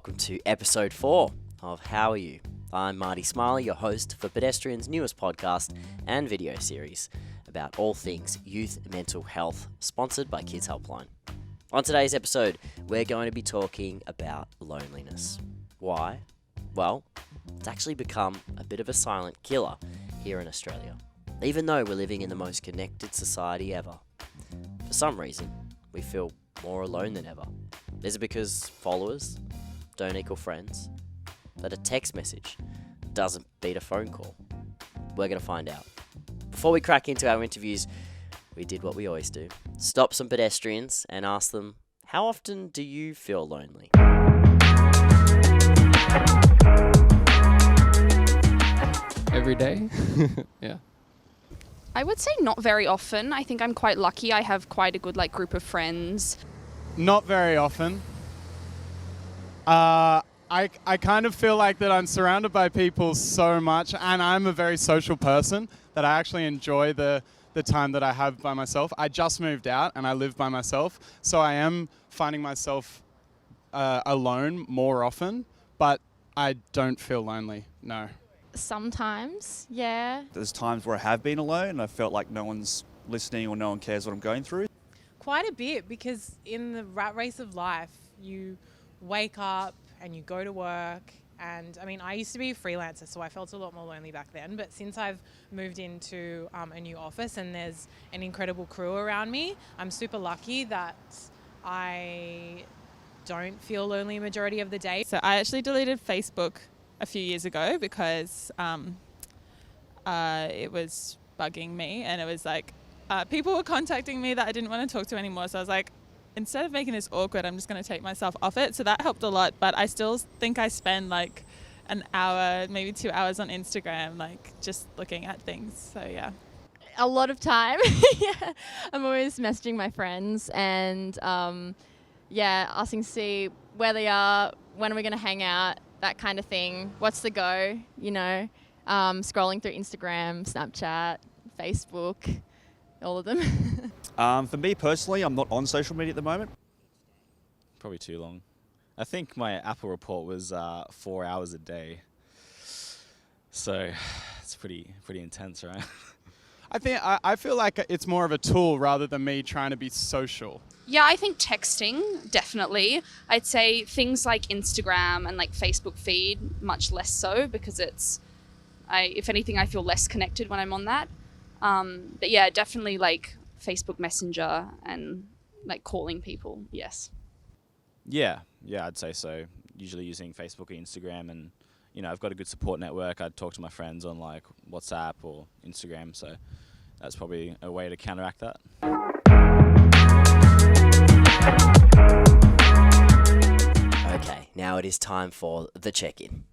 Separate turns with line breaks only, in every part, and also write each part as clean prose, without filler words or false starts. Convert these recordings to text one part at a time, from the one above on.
welcome to episode 4 of How Are You? I'm Marty, Smiley, your host for Pedestrian's newest podcast and video series about all things youth mental health, sponsored by Kids Helpline. On today's episode, we're going to be talking about loneliness. Why? Well, it's actually become a bit of a silent killer here in Australia, even though we're living in the most connected society ever. For some reason, we feel more alone than ever. Is it because followers don't equal friends? That a text message doesn't beat a phone call? We're going to find out. Before we crack into our interviews, we did what we always do. Stop some pedestrians and ask them, how often do you feel lonely?
Every day. Yeah.
I would say not very often. I think I'm quite lucky. I have quite a good group of friends.
Not very often. I kind of feel like that I'm surrounded by people so much, and I'm a very social person, that I actually enjoy the time that I have by myself. I just moved out and I live by myself, so I am finding myself alone more often, but I don't feel lonely, no.
Sometimes, yeah.
There's times where I have been alone and I felt like no one's listening or no one cares what I'm going through.
Quite a bit, because in the rat race of life, you wake up and you go to work. And I mean, I used to be a freelancer, so I felt a lot more lonely back then. But since I've moved into a new office and there's an incredible crew around me, I'm super lucky that I don't feel lonely a majority of the day.
So I actually deleted Facebook a few years ago because it was bugging me, and it was people were contacting me that I didn't want to talk to anymore. So I was like, instead of making this awkward, I'm just going to take myself off it. So that helped a lot. But I still think I spend an hour, maybe 2 hours on Instagram, just looking at things. So yeah.
A lot of time. Yeah. I'm always messaging my friends and asking to see where they are, when are we going to hang out, that kind of thing. What's the go, scrolling through Instagram, Snapchat, Facebook, all of them.
For me personally, I'm not on social media at the moment.
Probably too long. I think my Apple report was 4 hours a day. So it's pretty intense, right?
I feel like it's more of a tool rather than me trying to be social.
Yeah, I think texting, definitely. I'd say things like Instagram and Facebook feed, much less so, because if anything, I feel less connected when I'm on that. But yeah, definitely Facebook Messenger and calling people, yes.
Yeah, I'd say so. Usually using Facebook or Instagram, and I've got a good support network. I'd talk to my friends on WhatsApp or Instagram, so that's probably a way to counteract that.
Okay, now it is time for the check-in.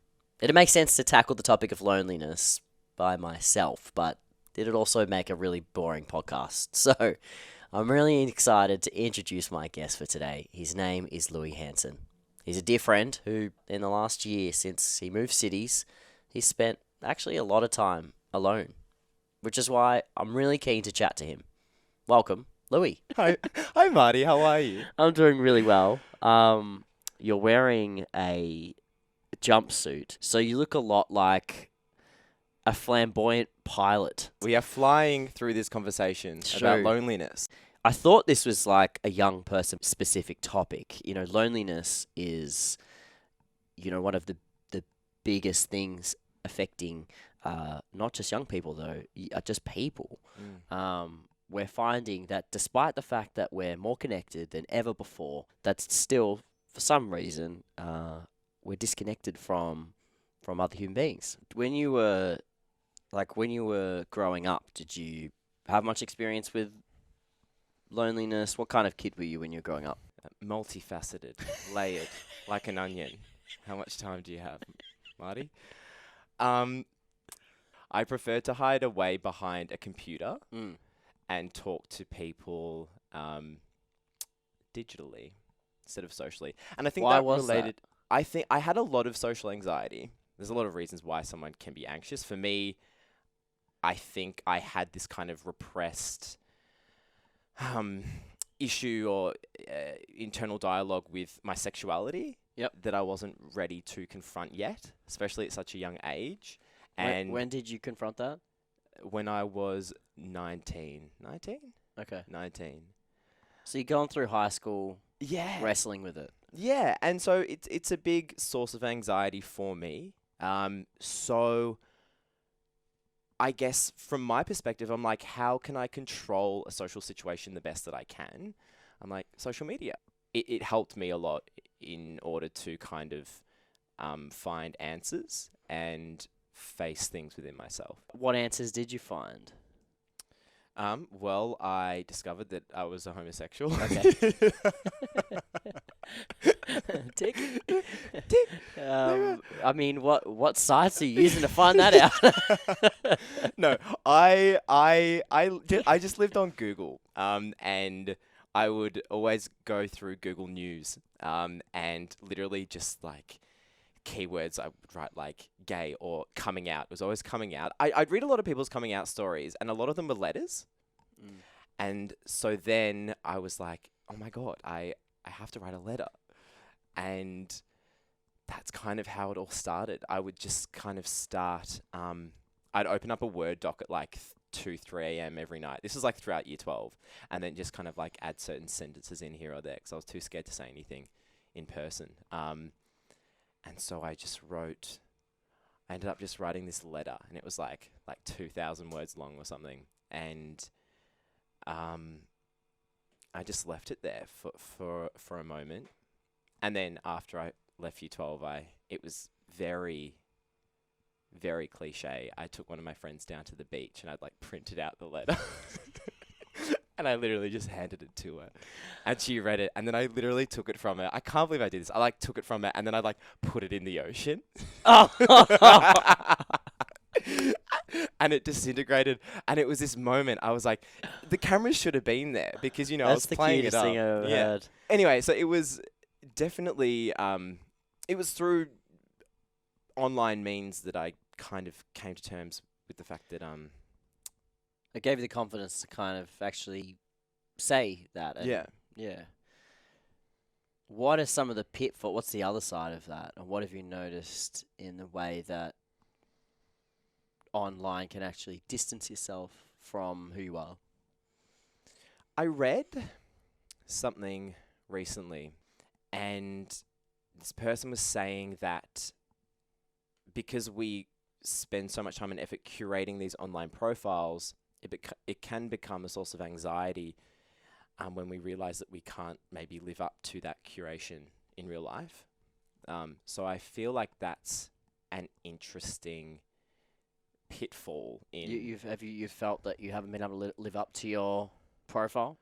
It makes sense to tackle the topic of loneliness by myself, but did it also make a really boring podcast? So I'm really excited to introduce my guest for today. His name is Louis Hanson. He's a dear friend who, in the last year since he moved cities, he's spent actually a lot of time alone, which is why I'm really keen to chat to him. Welcome, Louis.
Hi Marty, how are you?
I'm doing really well. You're wearing a jumpsuit, so you look a lot like a flamboyant pilot.
We are flying through this conversation about loneliness.
I thought this was a young person specific topic. Loneliness is, one of the biggest things affecting not just young people though, just people. We're finding that despite the fact that we're more connected than ever before, that's still, for some reason, we're disconnected from other human beings. When you were growing up, did you have much experience with loneliness? What kind of kid were you when you were growing up?
Multifaceted, layered, like an onion. How much time do you have, Marty? I prefer to hide away behind a computer and talk to people digitally instead of socially. And I think
Why was that?
I think I had a lot of social anxiety. There's a lot of reasons why someone can be anxious. For me, I think I had this kind of repressed issue or internal dialogue with my sexuality. that I wasn't ready to confront yet, especially at such a young age.
When,
And
when did you confront that?
when I was 19. 19?
Okay.
19.
So you're going through high school,
Yeah.
wrestling with it.
Yeah, and so it's a big source of anxiety for me. So I guess from my perspective, I'm like, how can I control a social situation the best that I can? I'm like, social media. It helped me a lot in order to kind of find answers and face things within myself.
What answers did you find?
Well, I discovered that I was a homosexual.
Okay. Tick.
Tick.
I mean, what sites are you using to find that out?
No, I just lived on Google, and I would always go through Google News, and literally just like keywords I would write like gay or coming out. It was always coming out. I'd read a lot of people's coming out stories, and a lot of them were letters. And so then I was like, oh my God, I have to write a letter. And that's kind of how it all started. I would just kind of start, I'd open up a Word doc at like 2, 3 a.m. every night. This is like throughout year 12. And then just kind of like add certain sentences in here or there because I was too scared to say anything in person. And so I ended up just writing this letter, and it was like 2,000 words long or something. And I just left it there for a moment. And then after I left year 12, it was very, very cliche. I took one of my friends down to the beach, and I'd like printed out the letter. And I literally just handed it to her, and she read it, and then I literally took it from her. I can't believe I did this. I like took it from her, and then I like put it in the ocean. And it disintegrated, and it was this moment. I was like, the cameras should have been there because I was playing it up.
That's the cutest thing I've ever heard.
Anyway, so it was definitely it was through online means that I kind of came to terms with the fact that
It gave you the confidence to kind of actually say that. And yeah. What are some of the pitfalls? What's the other side of that? And what have you noticed in the way that online can actually distance yourself from who you are?
I read something recently, and this person was saying that because we spend so much time and effort curating these online profiles, it can become a source of anxiety when we realize that we can't maybe live up to that curation in real life. So I feel like that's an interesting pitfall in...
You've felt that you haven't been able to live up to your profile?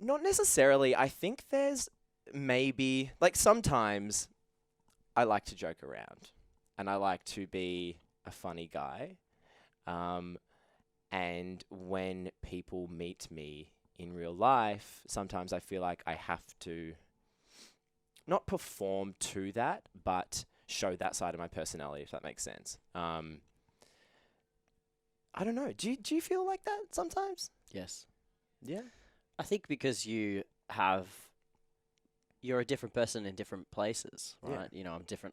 Not necessarily. I think there's maybe... Like, sometimes I like to joke around, and I like to be a funny guy. And when people meet me in real life, sometimes I feel like I have to not perform to that, but show that side of my personality, if that makes sense. I don't know. Do you feel like that sometimes?
Yes.
Yeah.
I think because you're a different person in different places, right?
Yeah.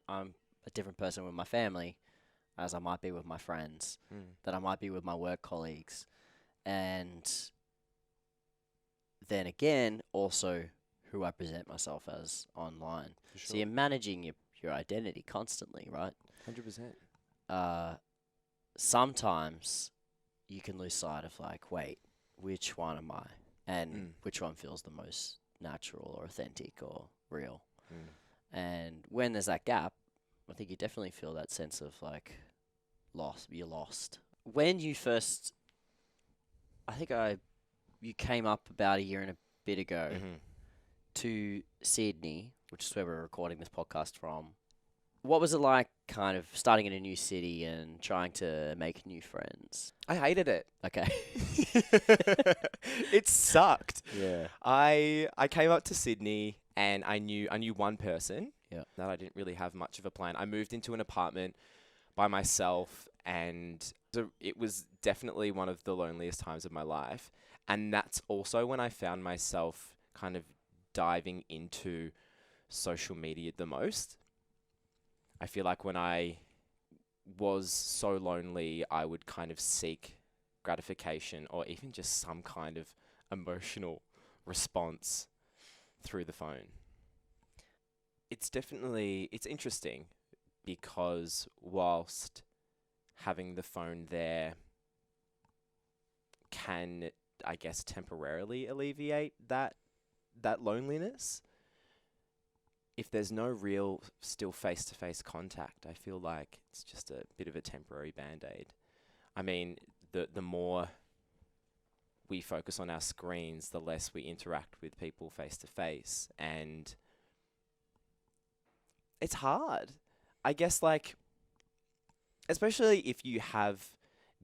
I'm a different person with my family as I might be with my friends, that I might be with my work colleagues. And then again, also who I present myself as online.
For sure.
So you're managing your identity constantly, right?
100%.
Sometimes you can lose sight of like, wait, which one am I? And which one feels the most natural or authentic or real? And when there's that gap, I think you definitely feel that sense of like you're lost. When you first, I think you came up about a year and a bit ago to Sydney, which is where we're recording this podcast from. What was it like kind of starting in a new city and trying to make new friends?
I hated it.
Okay.
It sucked.
Yeah.
I came up to Sydney, and I knew one person.
Yeah.
That I didn't really have much of a plan. I moved into an apartment by myself, and so it was definitely one of the loneliest times of my life. And that's also when I found myself kind of diving into social media the most. I feel like when I was so lonely, I would kind of seek gratification or even just some kind of emotional response through the phone. It's interesting because whilst having the phone there can, I guess, temporarily alleviate that loneliness, if there's no real still face-to-face contact, I feel like it's just a bit of a temporary band-aid. I mean, the more we focus on our screens, the less we interact with people face-to-face, and it's hard. I guess, like, especially if you have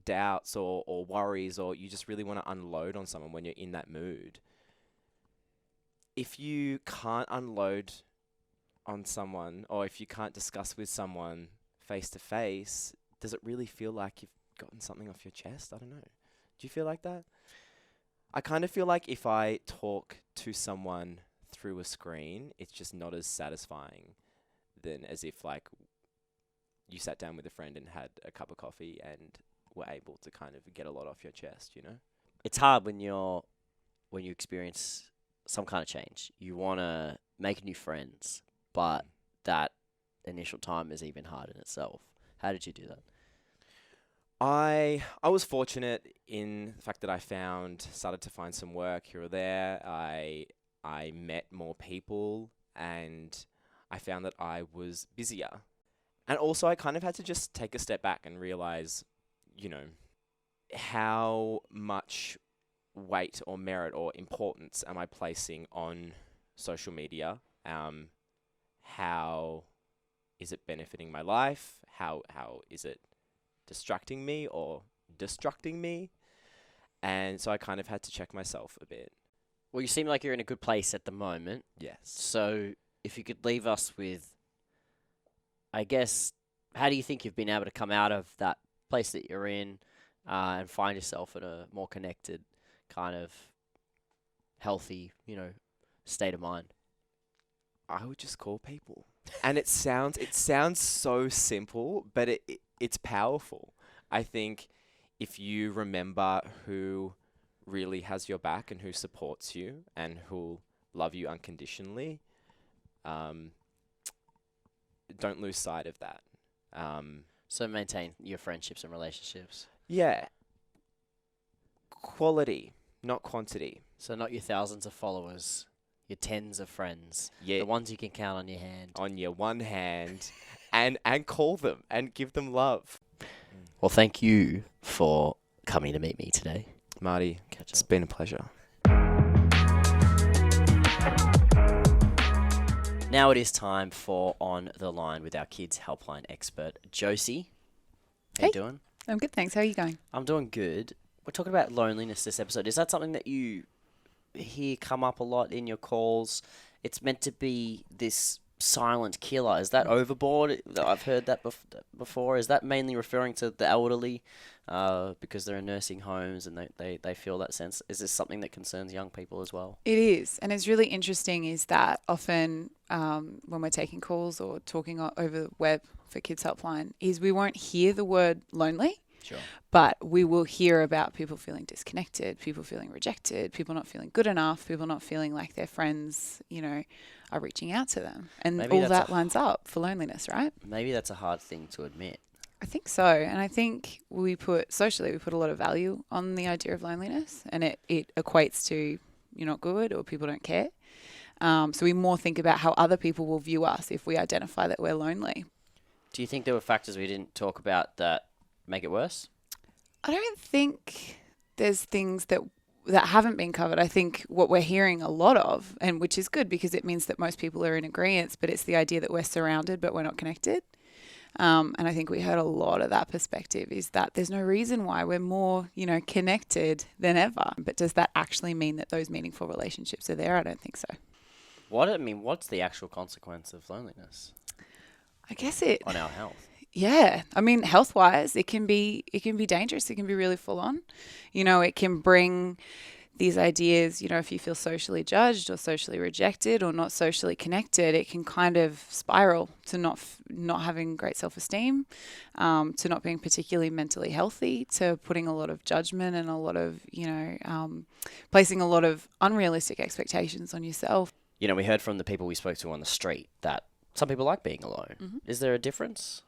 doubts or worries, or you just really want to unload on someone when you're in that mood. If you can't unload on someone, or if you can't discuss with someone face to face, does it really feel like you've gotten something off your chest? I don't know. Do you feel like that? I kind of feel like if I talk to someone through a screen, it's just not as satisfying than as if, like, you sat down with a friend and had a cup of coffee and were able to kind of get a lot off your chest, you know?
It's hard when you experience some kind of change. You want to make new friends, but that initial time is even hard in itself. How did you do that?
I was fortunate in the fact that I started to find some work here or there. I met more people, and I found that I was busier. And also I kind of had to just take a step back and realize, you know, how much weight or merit or importance am I placing on social media? How is it benefiting my life? How is it distracting me or destructing me? And so I kind of had to check myself a bit.
Well, you seem like you're in a good place at the moment.
Yes.
So if you could leave us with, I guess, how do you think you've been able to come out of that place that you're in and find yourself in a more connected, kind of healthy, state of mind?
I would just call people. And it sounds so simple, but it's powerful. I think if you remember who really has your back and who supports you and who'll love you unconditionally, don't lose sight of that.
So maintain your friendships and relationships.
Yeah. Quality, not quantity.
So not your thousands of followers, your tens of friends.
Yeah.
The ones you can count on your hand.
On your one hand. and call them and give them love.
Well, thank you for coming to meet me today.
Marty, it's been a pleasure.
Now it is time for On the Line with our Kids Helpline expert, Josie. How you doing?
I'm good, thanks. How are you going?
I'm doing good. We're talking about loneliness this episode. Is that something that you hear come up a lot in your calls? It's meant to be this silent killer. Is that overboard? I've heard that before. Is that mainly referring to the elderly because they're in nursing homes and they feel that sense? Is this something that concerns young people as well?
It is. And it's really interesting is that often when we're taking calls or talking over the web for Kids Helpline is we won't hear the word lonely.
Sure.
But we will hear about people feeling disconnected, people feeling rejected, people not feeling good enough, people not feeling like their friends, are reaching out to them. And maybe all that lines up for loneliness, right?
Maybe that's a hard thing to admit.
I think so. And I think socially we put a lot of value on the idea of loneliness, and it equates to you're not good or people don't care. So we more think about how other people will view us if we identify that we're lonely.
Do you think there were factors we didn't talk about that make it worse?
I don't think there's things that haven't been covered. I think what we're hearing a lot of, and which is good because it means that most people are in agreement, but it's the idea that we're surrounded but we're not connected. And I think we heard a lot of that perspective is that there's no reason why we're more, connected than ever. But does that actually mean that those meaningful relationships are there? I don't think so.
What's the actual consequence of loneliness?
I guess
on our health.
Yeah. I mean, health-wise, it can be dangerous. It can be really full on. It can bring these ideas, you know, if you feel socially judged or socially rejected or not socially connected, it can kind of spiral to not having great self-esteem, to not being particularly mentally healthy, to putting a lot of judgment and a lot of, you know, placing a lot of unrealistic expectations on yourself.
You know, we heard from the people we spoke to on the street that some people like being alone.
Mm-hmm.
Is there a difference?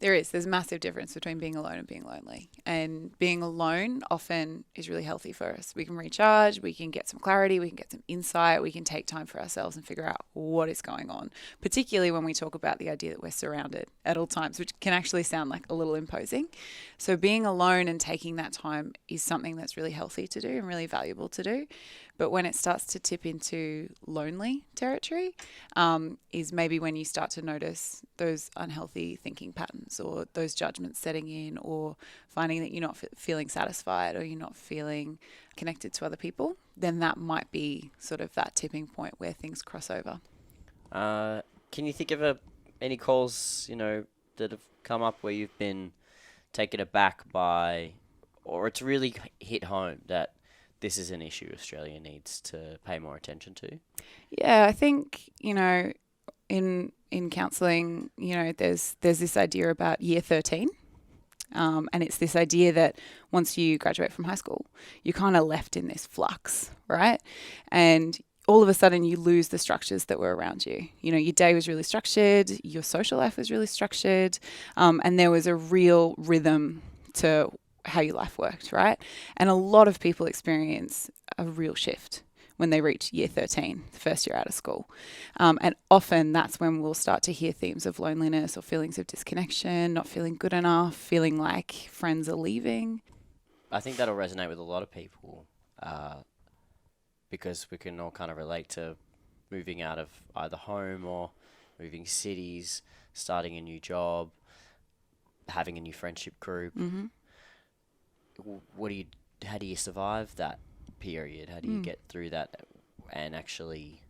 There's a massive difference between being alone and being lonely. And being alone often is really healthy for us. We can recharge, we can get some clarity, we can get some insight, we can take time for ourselves and figure out what is going on, particularly when we talk about the idea that we're surrounded at all times, which can actually sound like a little imposing. So being alone and taking that time is something that's really healthy to do and really valuable to do. But when it starts to tip into lonely territory, is maybe when you start to notice those unhealthy thinking patterns or those judgments setting in, or finding that you're not feeling satisfied or you're not feeling connected to other people, then that might be sort of that tipping point where things cross over.
Can you think of any calls, you know, that have come up where you've been taken aback by, or it's really hit home that this is an issue Australia needs to pay more attention to?
Yeah, I think, you know, in counselling, you know, there's this idea about year 13. And it's this idea that once you graduate from high school, you're kind of left in this flux, right? And all of a sudden you lose the structures that were around you. You know, your day was really structured, your social life was really structured, and there was a real rhythm to how your life worked, right? And a lot of people experience a real shift when they reach year 13, the first year out of school. And often that's when we'll start to hear themes of loneliness or feelings of disconnection, not feeling good enough, feeling like friends are leaving.
I think that'll resonate with a lot of people because we can all kind of relate to moving out of either home or moving cities, starting a new job, having a new friendship group.
Mm-hmm.
How do you survive that period? How do you get through that and actually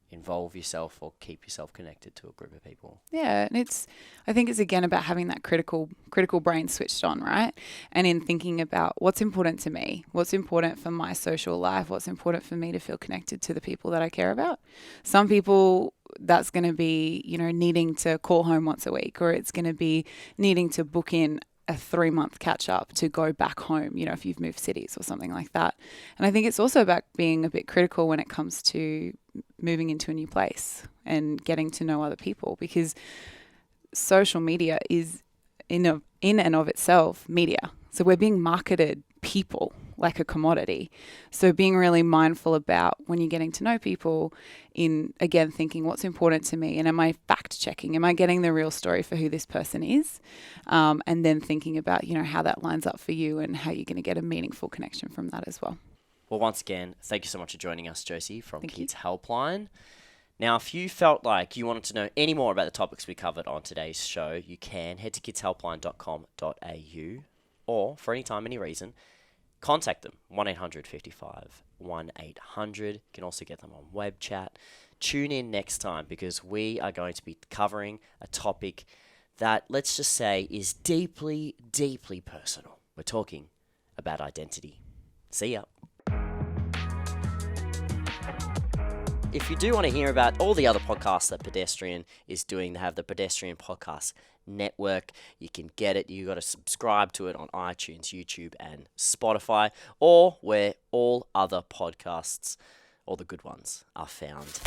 involve yourself or keep yourself connected to a group of people?
Yeah, and I think it's again about having that critical brain switched on, right? And in thinking about what's important to me, what's important for my social life, what's important for me to feel connected to the people that I care about. Some people, that's going to be, you know, needing to call home once a week, or it's going to be needing to book in a 3-month catch up to go back home, you know, if you've moved cities or something like that. And I think it's also about being a bit critical when it comes to moving into a new place and getting to know other people, because social media is in and of itself media. So we're being marketed people like a commodity. So being really mindful about when you're getting to know people, in again thinking what's important to me, and am I fact checking? Am I getting the real story for who this person is? And then thinking about, you know, how that lines up for you and how you're going to get a meaningful connection from that as well.
Well, once again, thank you so much for joining us, Josie, from
Thank
Kids Helpline. Now, if you felt like you wanted to know any more about the topics we covered on today's show, you can head to kidshelpline.com.au, or for any time, any reason, contact them, 1-800-55-1800. You can also get them on web chat. Tune in next time, because we are going to be covering a topic that, let's just say, is deeply, deeply personal. We're talking about identity. See ya. If you do want to hear about all the other podcasts that Pedestrian is doing, they have the Pedestrian Podcast Network. You can get it. You got to subscribe to it on iTunes, YouTube, and Spotify, or where all other podcasts, all the good ones, are found.